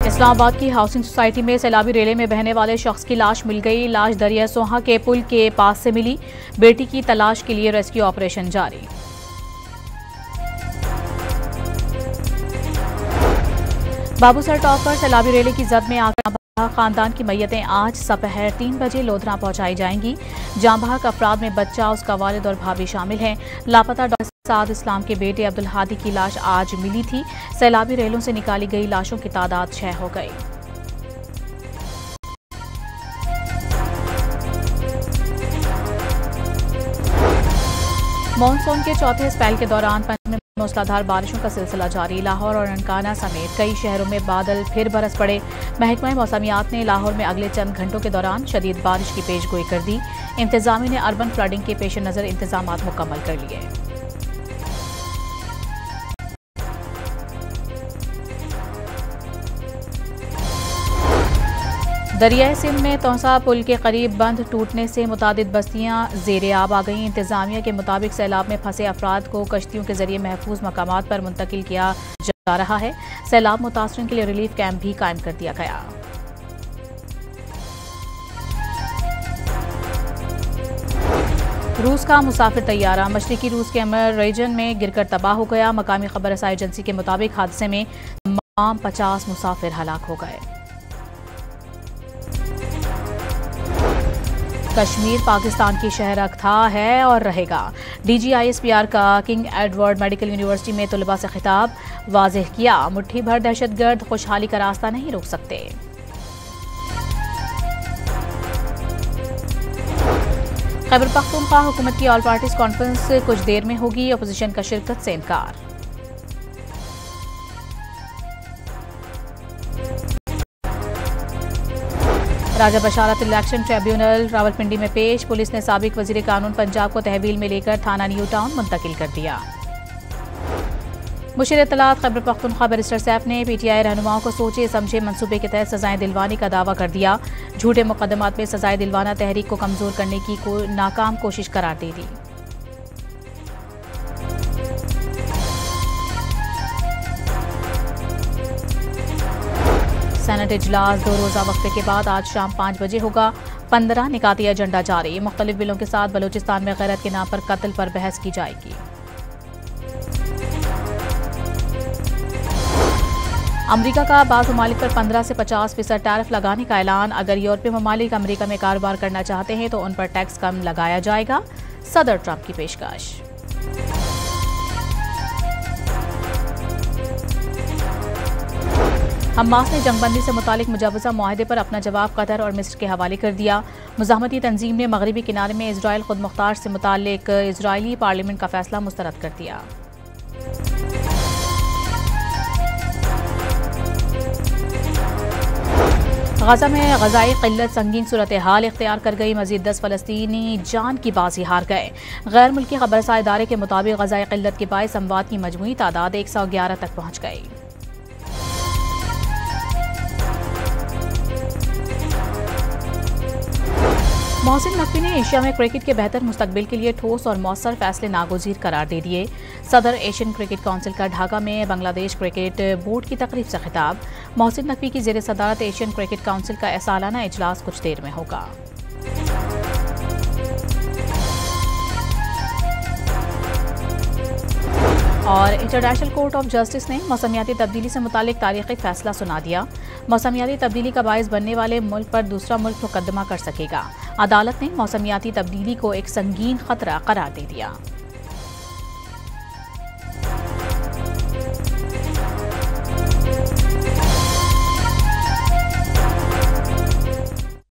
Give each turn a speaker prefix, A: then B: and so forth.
A: इस्लामाबाद की housing society में सैलाबी रेले में बहने वाले शख्स की लाश मिल गई। लाश दरिया सोहा के पुल के पास से मिली। बेटी की तलाश के लिए रेस्क्यू ऑपरेशन जारी। बाबूसर टॉप पर सैलाबी रेले की जद में आकर खानदान की मैयतें आज सपहर 3 बजे लोधरा पहुंचाई जाएंगी। जांबाहक अफराद में बच्चा, उसका वालिद और भाभी शामिल हैं। लापता डॉक्टर साद इस्लाम के बेटे अब्दुल हादी की लाश आज मिली थी। सैलाबी रेलों से निकाली गई लाशों की तादाद 6 हो गई। मानसून के चौथे स्पेल के दौरान पंजाब में मूसलाधार बारिशों का सिलसिला जारी। लाहौर और ननकाना समेत कई शहरों में बादल फिर बरस पड़े। महकमा मौसमियात ने लाहौर में अगले चंद घंटों के दौरान शदीद बारिश की पेशगोई कर दी। इंतजामिया ने अर्बन फ्लडिंग के पेश नज़र इंतजामात मुकम्मल कर लिए। दरियाए सिंध में तौसा पुल के करीब बंद टूटने से मुतादिद बस्तियां ज़ेरे आब आ गईं। इंतजामिया के मुताबिक सैलाब में फंसे अफराद को कश्तियों के जरिए महफूज मकामात पर मुंतकिल किया जा रहा है। सैलाब मुतासरीन के लिए रिलीफ कैंप भी कायम कर दिया गया। रूस का मुसाफिर तैयारा मशरिकी रूस के अमर रीजन में गिरकर तबाह हो गया। मकामी खबर रसाई एजेंसी के मुताबिक हादसे में तमाम 50 मुसाफिर हलाक हो गए। कश्मीर पाकिस्तान की शहरक था, है और रहेगा। DGISPR का किंग एडवर्ड मेडिकल यूनिवर्सिटी में तलबा से खिताब वाज़ेह किया। मुट्ठी भर दहशतगर्द खुशहाली का रास्ता नहीं रोक सकते। खैबर पख्तूनख्वा हुकूमत की ऑल पार्टीज कॉन्फ्रेंस कुछ देर में होगी। अपोजिशन का शिरकत से इनकार। राजा बशारत इलेक्शन ट्रिब्यूनल रावलपिंडी में पेश। पुलिस ने साबिक वजीर कानून पंजाब को तहवील में लेकर थाना न्यू टाउन मुंतकिल कर दिया। मुशीर इत्तलात खैबर पख्तूनख्वा बैरिस्टर सैफ ने PTI रहनुमाओं को सोचे समझे मंसूबे के तहत सजाएं दिलवाने का दावा कर दिया। झूठे मुकदमात में सजाएं दिलवाना तहरीक को कमजोर करने की नाकाम कोशिश करार दे दी। सेनेट इजलास 2 रोज़ा वक्फे के बाद आज शाम 5 बजे होगा। 15 निकाती एजेंडा जारी। मुख्तलिफ बिलों के साथ बलूचिस्तान में गैरत के नाम पर कत्ल पर बहस की जाएगी। अमरीका का बाज़ ममालिक पर 15 से 50% टैरिफ लगाने का ऐलान। अगर यूरोपीय ममालिक अमरीका में कारोबार करना चाहते हैं तो उन पर टैक्स कम लगाया जाएगा। सदर ट्रंप की पेशकश। हमास ने जंगबंदी से मुतालिक मुजवज़ा मुआहदे पर अपना जवाब कतर और मिस्र के हवाले कर दिया। मुज़ाहमती तंजीम ने मगरबी किनारे में इजराइल खुद मुख्तार से मुतालिक इजरायली पार्लियामेंट का फैसला मुस्तरद कर दिया। गजा में गजाई क़िल्लत संगीन सूरत हाल इख्तियार कर गई। मजीद 10 फ़लस्तीनी जान की बाजी हार गए। गैर मुल्की खबरसार इदारे के मुताबिक गजाई क़िल्लत के बायस अमवात की मजमूई तादाद 111 तक पहुँच गई। मोहसिन नकवी ने एशिया में क्रिकेट के बेहतर मुस्तकबिल के लिए ठोस और मौसर फैसले नागुज़ीर करार दे दिए। सदर एशियन क्रिकेट काउंसिल का ढाका में बांग्लादेश क्रिकेट बोर्ड की तकरीब से खिताब। मोहसिन नकवी की ज़ेर सदारत एशियन क्रिकेट काउंसिल का सालाना इजलास कुछ देर में होगा। और इंटरनेशनल कोर्ट ऑफ जस्टिस ने मौसमियाती तब्दीली से मुतालिक तारीखी फैसला सुना दिया। मौसमियाती तब्दीली का बायस बनने वाले मुल्क पर दूसरा मुल्क मुकदमा कर सकेगा। अदालत ने मौसमियाती तब्दीली को एक संगीन खतरा करार दे दिया।